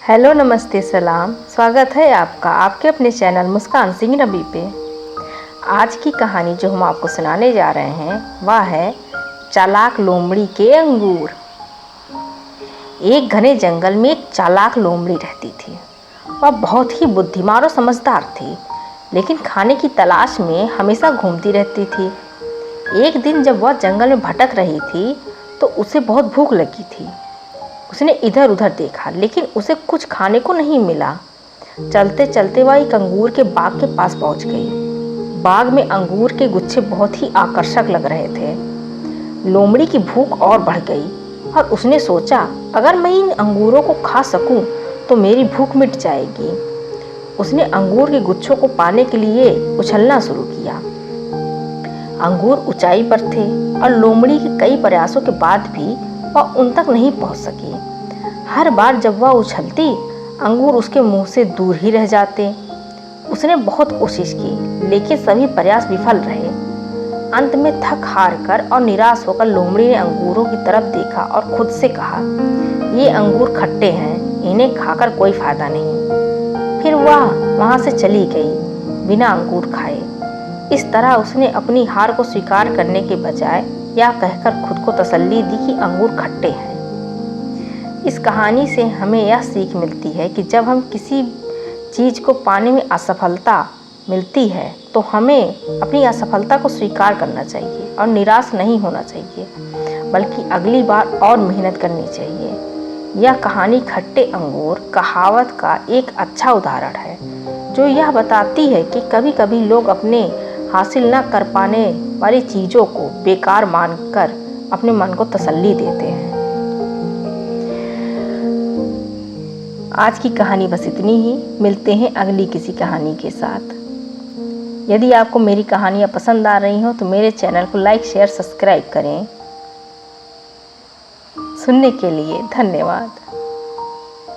Hello, नमस्ते, सलाम। स्वागत है आपका आपके अपने चैनल मुस्कान सिंह नबी पे। आज की कहानी जो हम आपको सुनाने जा रहे हैं वह है चालाक लोमड़ी के अंगूर। एक घने जंगल में एक चालाक लोमड़ी रहती थी। वह बहुत ही बुद्धिमान और समझदार थी, लेकिन खाने की तलाश में हमेशा घूमती रहती थी। एक दिन जब वह जंगल में भटक रही थी तो उसे बहुत भूख लगी थी। उसने इधर उधर देखा, लेकिन उसे कुछ खाने को नहीं मिला। चलते चलते वह एक अंगूर के बाग के पास पहुंच गई। बाग में अंगूर के गुच्छे बहुत ही आकर्षक लग रहे थे। लोमड़ी की भूख और बढ़ गई और उसने सोचा, अगर मैं इन अंगूरों को खा सकूं तो मेरी भूख मिट जाएगी। उसने अंगूर के गुच्छों को पाने के लिए उछलना शुरू किया। अंगूर ऊंचाई पर थे और लोमड़ी के कई प्रयासों के बाद भी वह उन तक नहीं पहुंच सकी। हर बार जब वह उछलती, अंगूर उसके मुंह से दूर ही रह जाते। उसने बहुत कोशिश की, लेकिन सभी प्रयास विफल रहे। अंत में थक हार कर और निराश होकर लोमड़ी ने अंगूरों की तरफ देखा और खुद से कहा, ये अंगूर खट्टे हैं, इन्हें खाकर कोई फायदा नहीं। फिर वह वहां से चली गई बिना अंगूर खाए। इस तरह उसने अपनी हार को स्वीकार करने के बजाय यह कहकर खुद को तसल्ली दी कि अंगूर खट्टे हैं। इस कहानी से हमें यह सीख मिलती है कि जब हम किसी चीज़ को पाने में असफलता मिलती है तो हमें अपनी असफलता को स्वीकार करना चाहिए और निराश नहीं होना चाहिए, बल्कि अगली बार और मेहनत करनी चाहिए। यह कहानी खट्टे अंगूर कहावत का एक अच्छा उदाहरण है, जो यह बताती है कि कभी कभी लोग अपने हासिल न कर पाने वाली चीज़ों को बेकार मानकर अपने मन को तसल्ली देते हैं। आज की कहानी बस इतनी ही। मिलते हैं अगली किसी कहानी के साथ। यदि आपको मेरी कहानियाँ पसंद आ रही हो तो मेरे चैनल को लाइक, शेयर, सब्सक्राइब करें। सुनने के लिए धन्यवाद।